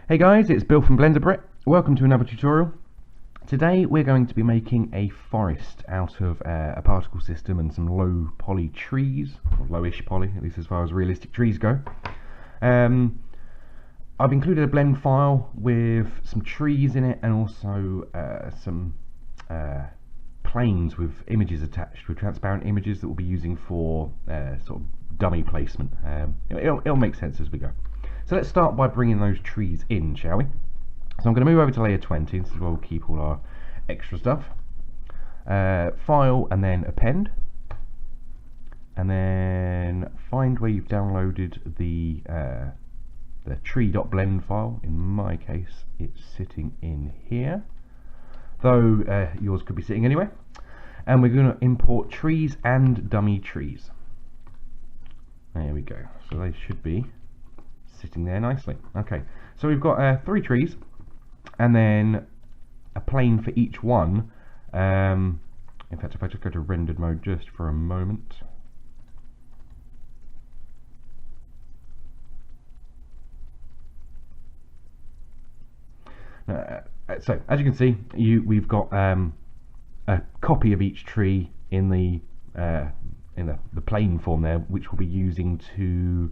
Hey guys, it's Bill from BlenderBrit. Welcome to another tutorial. Today we're going to be making a forest out of a particle system and some low poly trees, or lowish poly, at least as far as realistic trees go. I've included a blend file with some trees in it and also some planes with images attached, with transparent images that we'll be using for sort of dummy placement. It'll make sense as we go. So let's start by bringing those trees in, shall we? So I'm going to move over to layer 20. This is where we'll keep all our extra stuff. File and then append. And then find where you've downloaded the tree.blend file. In my case, it's sitting in here, though yours could be sitting anywhere. And we're going to import trees and dummy trees. There we go. So they should be sitting there nicely. Okay, so we've got 3 trees and then a plane for each one. In fact, if I just go to rendered mode just for a moment. So as you can see, we've got a copy of each tree in the plane form there, which we'll be using to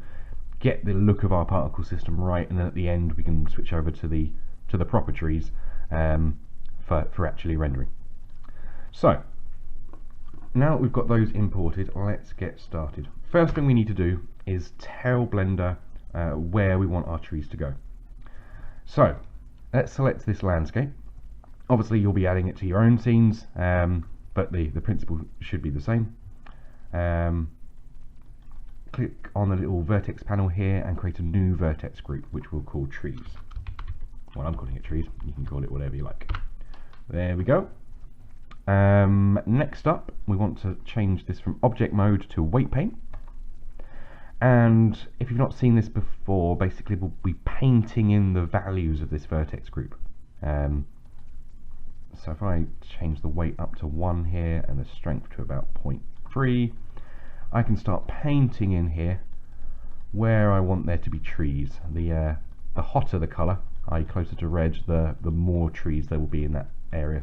get the look of our particle system right, and then at the end we can switch over to the proper trees for actually rendering. So now that we've got those imported, let's get started. First thing we need to do is tell Blender where we want our trees to go. So let's select this landscape. Obviously you'll be adding it to your own scenes, but the principle should be the same. Click on the little vertex panel here and create a new vertex group, which we'll call trees. Well, I'm calling it trees, you can call it whatever you like. There we go. Next up, we want to change this from object mode to weight paint. And if you've not seen this before, basically we'll be painting in the values of this vertex group. So if I change the weight up to 1 here and the strength to about 0.3, I can start painting in here where I want there to be trees. The hotter the colour, i.e. closer to red, the more trees there will be in that area.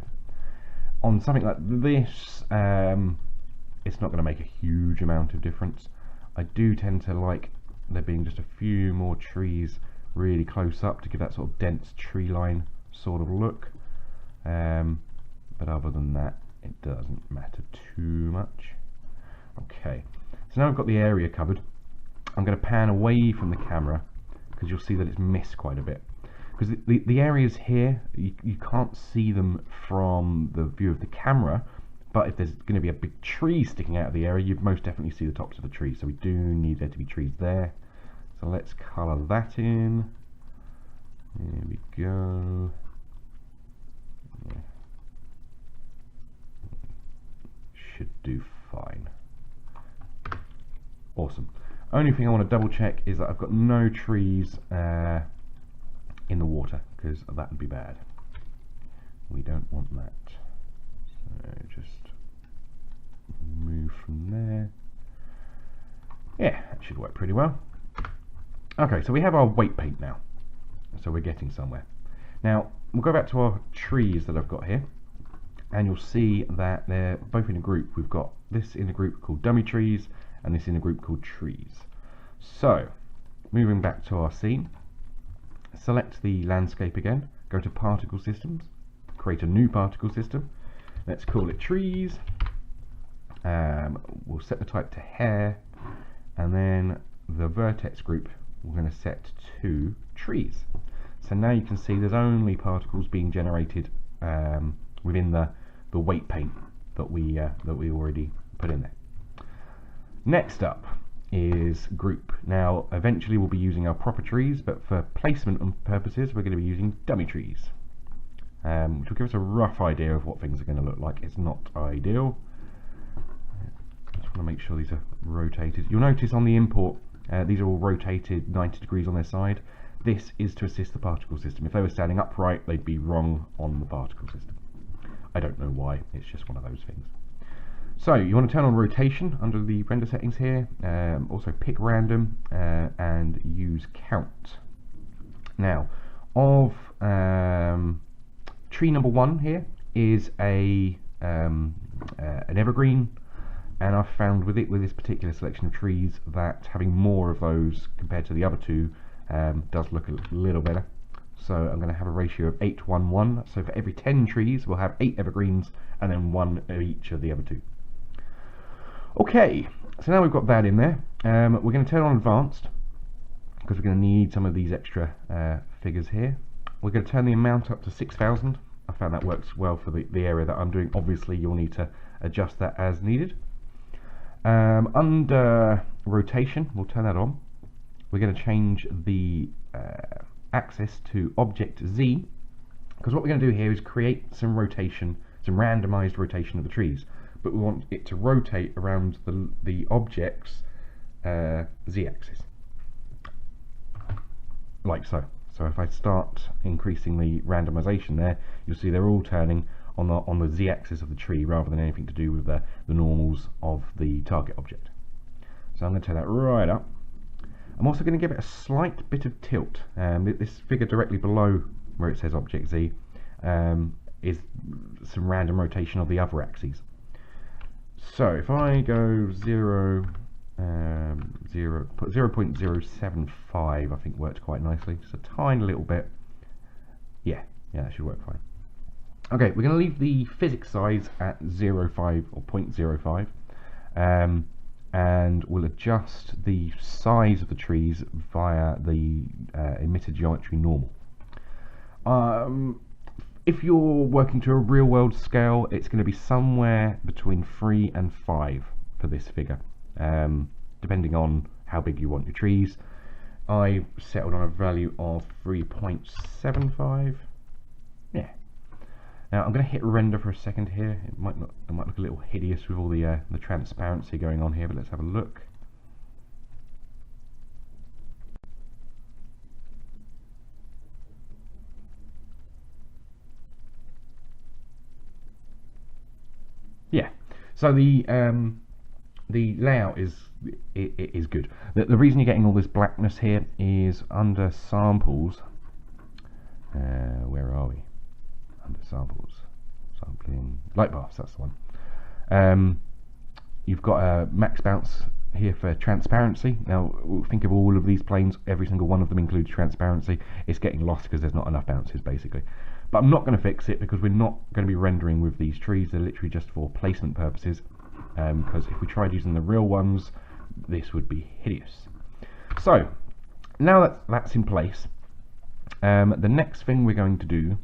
On something like this, it's not going to make a huge amount of difference. I do tend to like there being just a few more trees really close up to give that sort of dense tree line sort of look. But other than that, it doesn't matter too much. Okay, so now I've got the area covered. I'm going to pan away from the camera because you'll see that it's missed quite a bit. Because the areas here, you can't see them from the view of the camera, but if there's going to be a big tree sticking out of the area, you'd most definitely see the tops of the trees. So we do need there to be trees there. So let's colour that in. There we go. Yeah. Should do fine. Awesome. Only thing I want to double check is that I've got no trees in the water, because that would be bad. We don't want that. So just move from there. Yeah, that should work pretty well. Okay, so we have our weight paint now. So we're getting somewhere. Now, we'll go back to our trees that I've got here, and you'll see that they're both in a group. We've got this in a group called dummy trees, and this in a group called trees. So, moving back to our scene, select the landscape again, go to particle systems, create a new particle system. Let's call it trees. We'll set the type to hair, and then the vertex group we're going to set to trees. So now you can see there's only particles being generated within the weight paint that we already put in there. Next up is group. Now eventually we'll be using our proper trees, but for placement purposes we're going to be using dummy trees, which will give us a rough idea of what things are going to look like. It's not ideal. Just want to make sure these are rotated. You'll notice on the import these are all rotated 90 degrees on their side. This is to assist the particle system. If they were standing upright, they'd be wrong on the particle system. I don't know why, it's just one of those things. So you want to turn on rotation under the render settings here, also pick random and use count. Now of tree number 1 here is an evergreen, and I've found with this particular selection of trees that having more of those compared to the other two does look a little better. So I'm going to have a ratio of 8-1-1. So for every 10 trees, we'll have 8 evergreens and then 1 of each of the other two. Okay, so now we've got that in there. We're going to turn on advanced because we're going to need some of these extra figures here. We're going to turn the amount up to 6,000. I found that works well for the area that I'm doing. Obviously, you'll need to adjust that as needed. Under rotation, we'll turn that on. We're going to change the axis to object Z, because what we're going to do here is create some rotation, some randomized rotation of the trees, but we want it to rotate around the object's Z axis, like so. So if I start increasing the randomization there, you'll see they're all turning on the Z axis of the tree rather than anything to do with the normals of the target object. So I'm going to turn that right up. I'm also going to give it a slight bit of tilt. This figure directly below where it says Object Z is some random rotation of the other axes. So if I go 0.075, I think worked quite nicely. Just a tiny little bit. Yeah, that should work fine. Okay, we're going to leave the physics size at 0.5 or 0.05. And we'll adjust the size of the trees via the emitter geometry normal. If you're working to a real world scale, it's going to be somewhere between 3 and 5 for this figure, depending on how big you want your trees. I settled on a value of 3.75. Yeah. Now I'm going to hit render for a second here. It might look a little hideous with all the transparency going on here, but let's have a look. Yeah. So the layout is good. The reason you're getting all this blackness here is under samples. Where are we? Under samples, sampling, light paths, that's the one. You've got a max bounce here for transparency. Now think of all of these planes, every single one of them includes transparency. It's getting lost because there's not enough bounces basically. But I'm not going to fix it because we're not going to be rendering with these trees. They're literally just for placement purposes, because if we tried using the real ones, this would be hideous. So now that's in place, the next thing we're going to do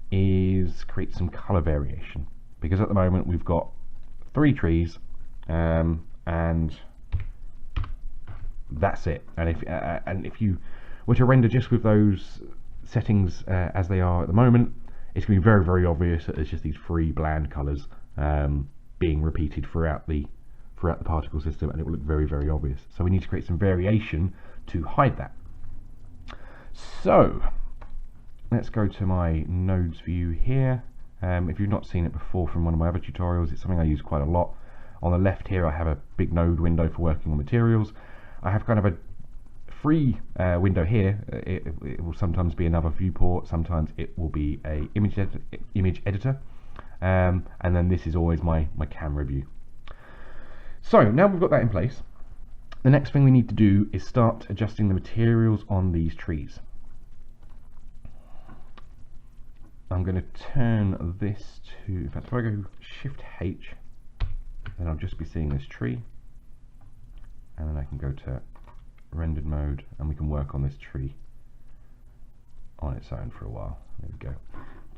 is create some color variation, because at the moment we've got 3 trees and that's it. And if you were to render just with those settings as they are at the moment, it's going to be very, very obvious that there's just these 3 bland colors being repeated throughout the particle system, and it will look very, very obvious. So we need to create some variation to hide that. So let's go to my nodes view here. If you've not seen it before from one of my other tutorials, it's something I use quite a lot. On the left here I have a big node window for working on materials. I have kind of a free window here. It will sometimes be another viewport, sometimes it will be a image editor, and then this is always my camera view. So now we've got that in place, the next thing we need to do is start adjusting the materials on these trees. I'm going to turn this to, in fact, if I go Shift H, then I'll just be seeing this tree, and then I can go to rendered mode and we can work on this tree on its own for a while. There we go.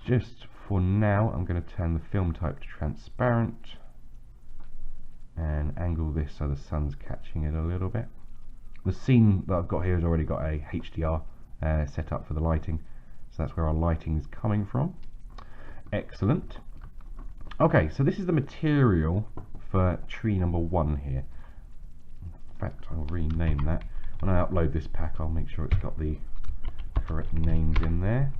Just for now I'm going to turn the film type to transparent and angle this so the sun's catching it a little bit. The scene that I've got here has already got a HDR set up for the lighting, so that's where our lighting is coming from. Excellent. Okay, so this is the material for tree number 1 here. In fact, I'll rename that. When I upload this pack, I'll make sure it's got the correct names in there.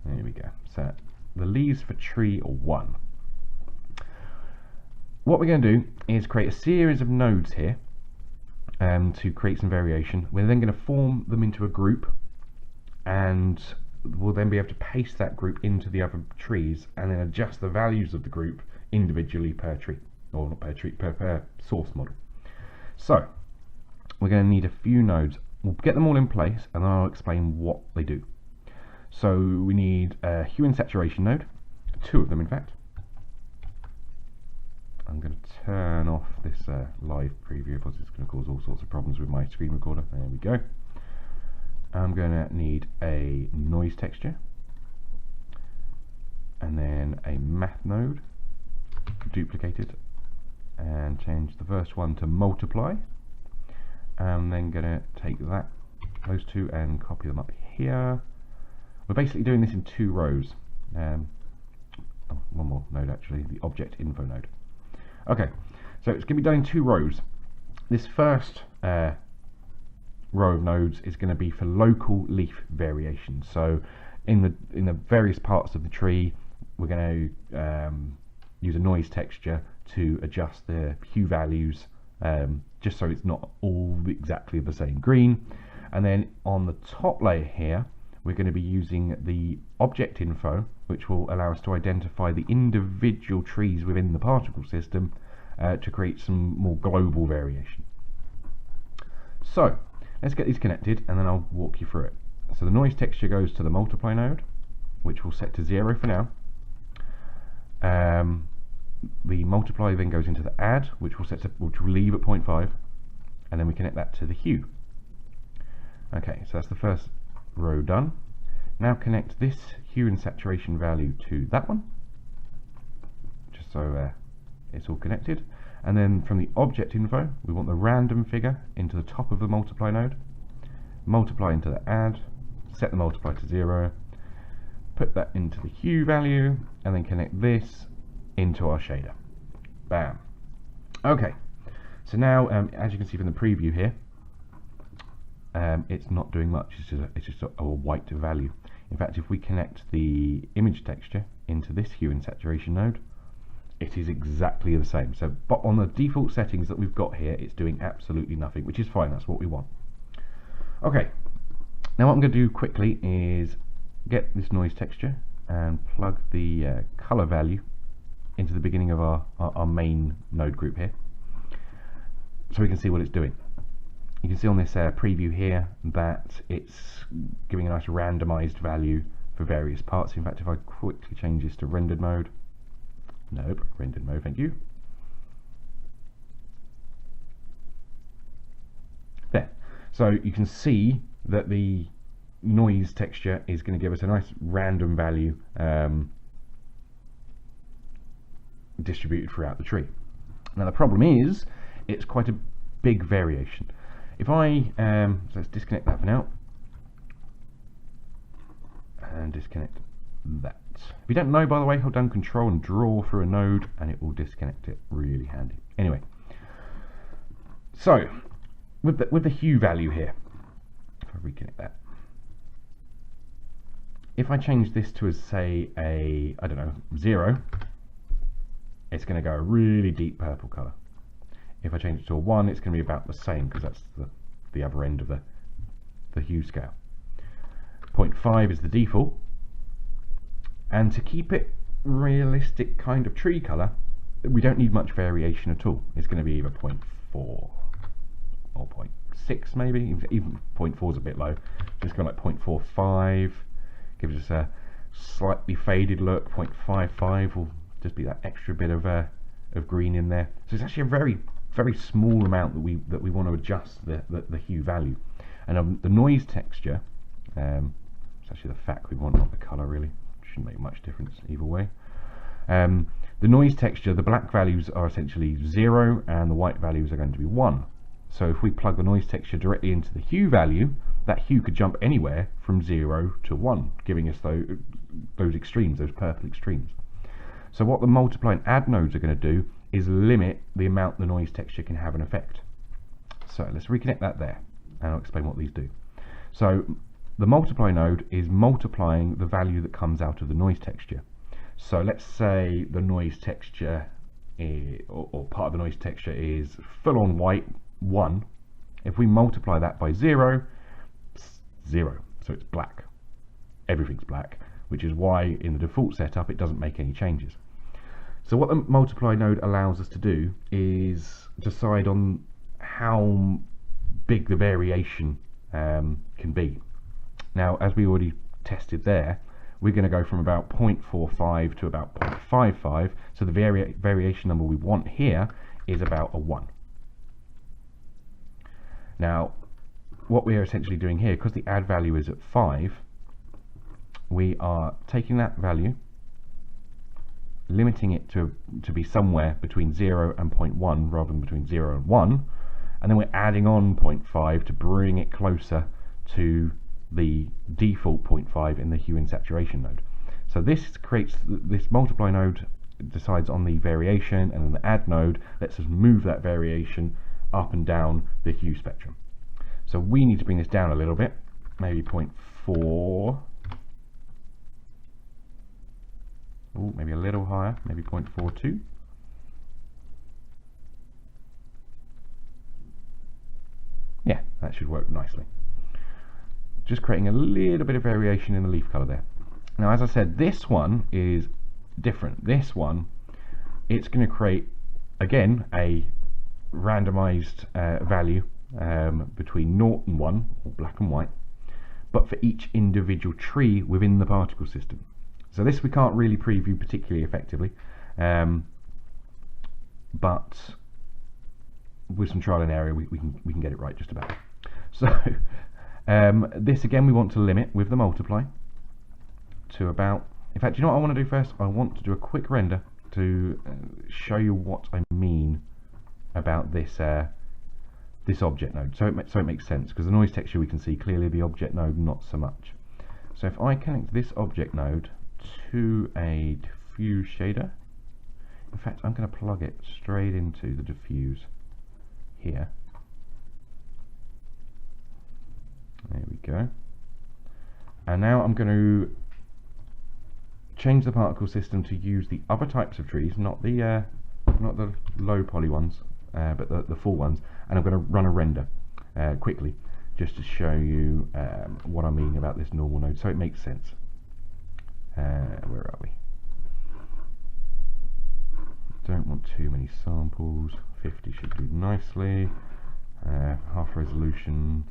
There we go. So the leaves for tree 1. What we're going to do is create a series of nodes here, to create some variation. We're then going to form them into a group, and we'll then be able to paste that group into the other trees and then adjust the values of the group individually per tree, or not per tree, per source model. So we're going to need a few nodes. We'll get them all in place and then I'll explain what they do. So we need a hue and saturation node, 2 of them in fact. I'm going to turn off this live preview because it's going to cause all sorts of problems with my screen recorder. There we go. I'm going to need a noise texture, and then a math node, duplicated, and change the first one to multiply. I'm then going to take those 2 and copy them up here. We're basically doing this in 2 rows. One more node actually, the object info node. Okay, so it's going to be done in 2 rows. This first row of nodes is going to be for local leaf variation. So in the various parts of the tree, we're going to use a noise texture to adjust the hue values, just so it's not all exactly the same green. And then on the top layer here, we're going to be using the object info, which will allow us to identify the individual trees within the particle system to create some more global variation. So let's get these connected and then I'll walk you through it. So the noise texture goes to the multiply node, which we'll set to 0 for now. The multiply then goes into the add, which we'll leave at 0.5, and then we connect that to the hue. Okay, so that's the first row done. Now connect this hue and saturation value to that one, just so it's all connected. And then from the object info, we want the random figure into the top of the multiply node, multiply into the add, set the multiply to 0, put that into the hue value, and then connect this into our shader. Bam. Okay, so now as you can see from the preview here, it's not doing much. It's just a white value. In fact, if we connect the image texture into this hue and saturation node, it is exactly the same. So, but on the default settings that we've got here, it's doing absolutely nothing, which is fine. That's what we want. Okay, now what I'm going to do quickly is get this noise texture and plug the color value into the beginning of our main node group here, so we can see what it's doing. You can see on this preview here that it's giving a nice randomized value for various parts. In fact, if I quickly change this to rendered mode, nope, rendered mode, thank you. There. So you can see that the noise texture is going to give us a nice random value distributed throughout the tree. Now the problem is it's quite a big variation. If I so let's disconnect that for now and disconnect that. If you don't know, by the way, hold down Control and draw through a node and it will disconnect it. Really handy. Anyway, so with the hue value here, if I reconnect that, if I change this to say a, I don't know, 0, it's going to go a really deep purple color. If I change it to a 1, it's going to be about the same, because that's the other end of the hue scale. 0.5 is the default, and to keep it realistic kind of tree color, we don't need much variation at all. It's going to be either 0.4 or 0.6 maybe. Even 0.4 is a bit low. Just go like 0.45, gives us a slightly faded look. 0.55 will just be that extra bit of green in there. So it's actually a very small amount that we want to adjust the hue value. And the noise texture, it's actually the fact we want, not the color really. Shouldn't make much difference either way. The noise texture, the black values are essentially 0 and the white values are going to be 1. So if we plug the noise texture directly into the hue value, that hue could jump anywhere from 0 to 1, giving us those extremes, those purple extremes. So what the multiply and add nodes are going to do is limit the amount the noise texture can have an effect. So let's reconnect that there and I'll explain what these do. So the multiply node is multiplying the value that comes out of the noise texture. So let's say the noise texture or part of the noise texture is full on white 1, If we multiply that by 0, it's 0, so it's black. Everything's black, which is why in the default setup it doesn't make any changes. So what the multiply node allows us to do is decide on how big the variation can be. Now, as we already tested there, we're going to go from about 0.45 to about 0.55, so the variation number we want here is about a 1. Now, what we're essentially doing here, because the add value is at 5, we are taking that value, limiting it to be somewhere between 0 and 0.1 rather than between 0 and 1, and then we're adding on 0.5 to bring it closer to the default 0.5 in the hue and saturation node. So this creates, this multiply node decides on the variation, and then the add node lets us move that variation up and down the hue spectrum. So we need to bring this down a little bit, maybe 0.4, maybe a little higher, maybe 0.42. Yeah, that should work nicely. Just creating a little bit of variation in the leaf color there. Now, as I said, this one is different. This one, it's going to create, again, a randomized value between 0 and 1, or black and white, but for each individual tree within the particle system. So this we can't really preview particularly effectively, but with some trial and error we can get it right just about. So this again we want to limit with the multiply to about, in fact, you know what I want to do first? I want to do a quick render to show you what I mean about this this object node, so it makes sense, because the noise texture we can see clearly, the object node not so much. So if I connect this object node to a diffuse shader, in fact I'm going to plug it straight into the diffuse here. There we go. And now I'm going to change the particle system to use the other types of trees, not the low poly ones, but the full ones, and I'm going to run a render quickly just to show you what I mean about this normal node, so it makes sense. Where are we? Don't want too many samples. 50 should do nicely. Half resolution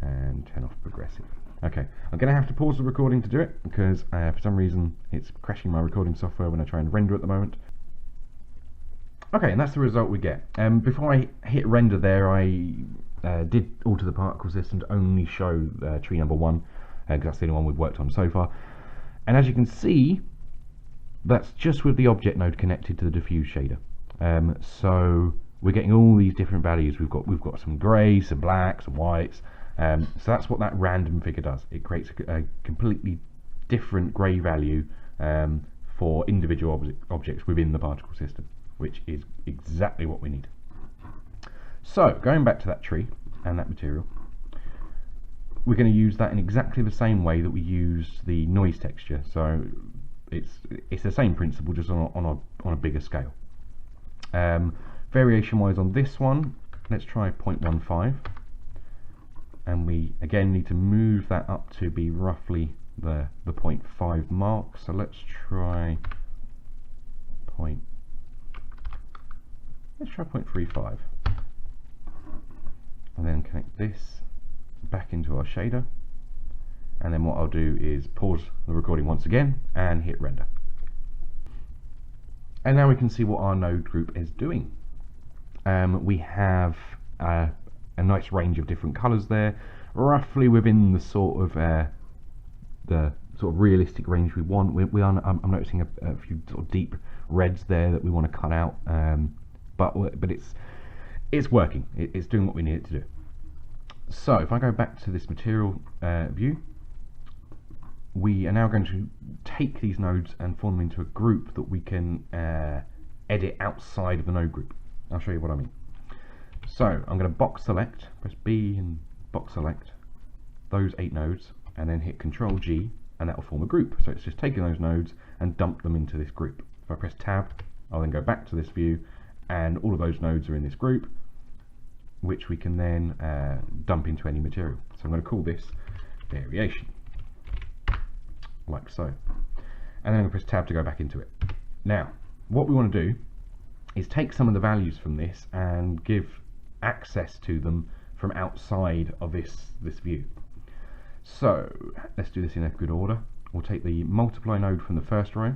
and 10 off progressive. Okay, I'm going to have to pause the recording to do it because for some reason it's crashing my recording software when I try and render at the moment. Okay, and that's the result we get. Before I hit render there, I did alter the particle system to only show tree number 1 because that's the only one we've worked on so far. And as you can see, that's just with the object node connected to the diffuse shader. So we're getting all these different values. We've got some grey, some black, some whites. So that's what that random figure does. It creates a completely different grey value for individual objects within the particle system, which is exactly what we need. So going back to that tree and that material, we're going to use that in exactly the same way that we use the noise texture. So it's the same principle, just on a bigger scale. Variation wise on this one, let's try 0.15, and we again need to move that up to be roughly the 0.5 mark. So let's try 0.35, and then connect this back into our shader, and then what I'll do is pause the recording once again and hit render. And now we can see what our node group is doing. We have a nice range of different colours there, roughly within the sort of realistic range we want. I'm noticing a few sort of deep reds there that we want to cut out, but it's working. It's doing what we need it to do. So if I go back to this material view, we are now going to take these nodes and form them into a group that we can edit outside of the node group. I'll show you what I mean. So I'm going to box select, press B and box select those 8 nodes, and then hit Control G, and that will form a group. So it's just taking those nodes and dump them into this group. If I press Tab, I'll then go back to this view, and all of those nodes are in this group. which we can then dump into any material. So I'm going to call this variation, like so. And then I'm going to press tab to go back into it. Now, what we want to do is take some of the values from this and give access to them from outside of this view. So let's do this in a good order. We'll take the multiply node from the first row,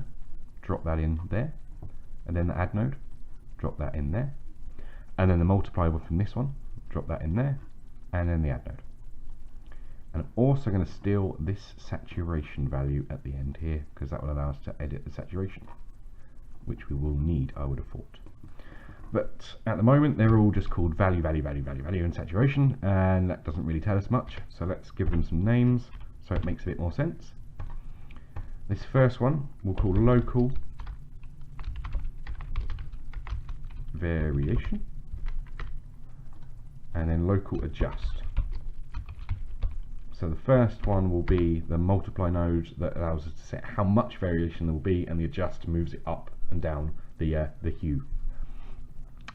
drop that in there, and then the add node, drop that in there, and then the multiply one from this one, drop that in there, and then the add node. And I'm also going to steal this saturation value at the end here, because that will allow us to edit the saturation, which we will need, I would have thought. But at the moment they're all just called value, value, value, value, value, and saturation, and that doesn't really tell us much. So let's give them some names so it makes a bit more sense. This first one we'll call local variation, and then local adjust. So the first one will be the multiply node that allows us to set how much variation there will be, and the adjust moves it up and down the hue.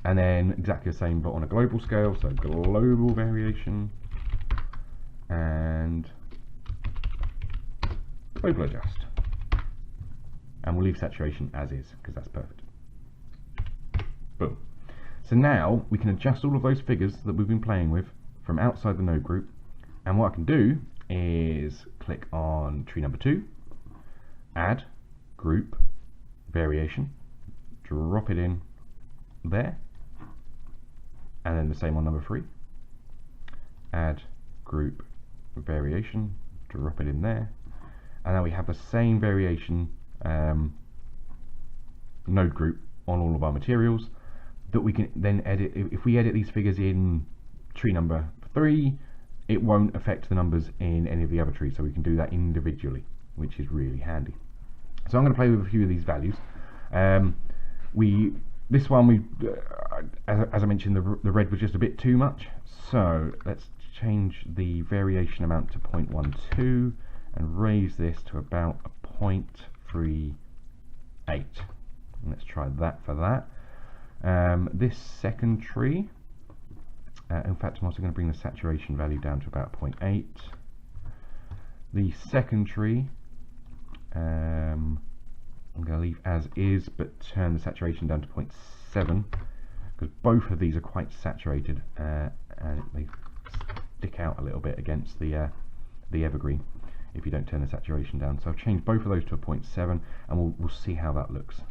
And then exactly the same but on a global scale, so global variation and global adjust. And we'll leave saturation as is, because that's perfect. Boom. So now we can adjust all of those figures that we've been playing with from outside the node group. And what I can do is click on tree number 2, add, group, variation, drop it in there, and then the same on number 3, add, group, variation, drop it in there, and now we have the same variation node group on all of our materials that we can then edit. If we edit these figures in tree number 3, it won't affect the numbers in any of the other trees, so we can do that individually, which is really handy. So I'm going to play with a few of these values. This one, as I mentioned, the red was just a bit too much, so let's change the variation amount to 0.12 and raise this to about a 0.38. And let's try that for that. This second tree, in fact, I'm also going to bring the saturation value down to about 0.8. The second tree, I'm going to leave as is, but turn the saturation down to 0.7, because both of these are quite saturated, and they stick out a little bit against the evergreen if you don't turn the saturation down. So I've changed both of those to a 0.7, and we'll see how that looks.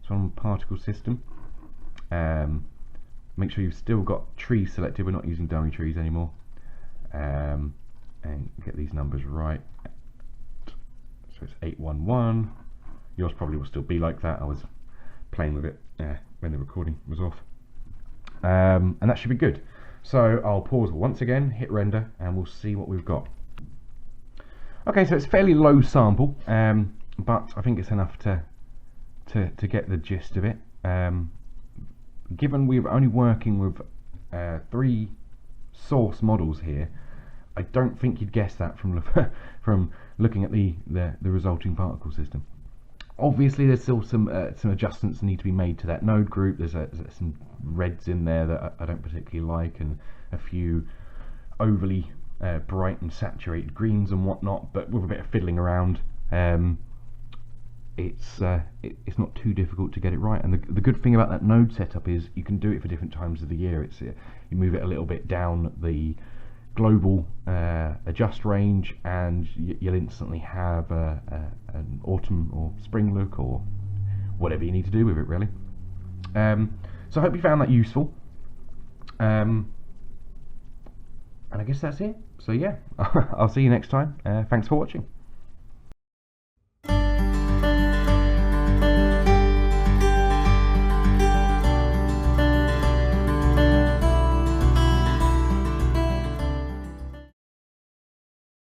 So on particle system, make sure you've still got trees selected. We're not using dummy trees anymore, and get these numbers right. So it's 811. Yours probably will still be like that. I was playing with it when the recording was off, and that should be good. So I'll pause once again, hit render, and we'll see what we've got. Okay, so it's fairly low sample, but I think it's enough to get the gist of it. Given we're only working with 3 source models here, I don't think you'd guess that from looking at the resulting particle system. Obviously, there's still some adjustments that need to be made to that node group. There's some reds in there that I don't particularly like, and a few overly bright and saturated greens and whatnot. But with a bit of fiddling around, it's not too difficult to get it right. And the good thing about that node setup is you can do it for different times of the year. You move it a little bit down the global adjust range, and you'll instantly have an autumn or spring look, or whatever you need to do with it, really. So I hope you found that useful, and I guess that's it. So yeah, I'll see you next time. Thanks for watching.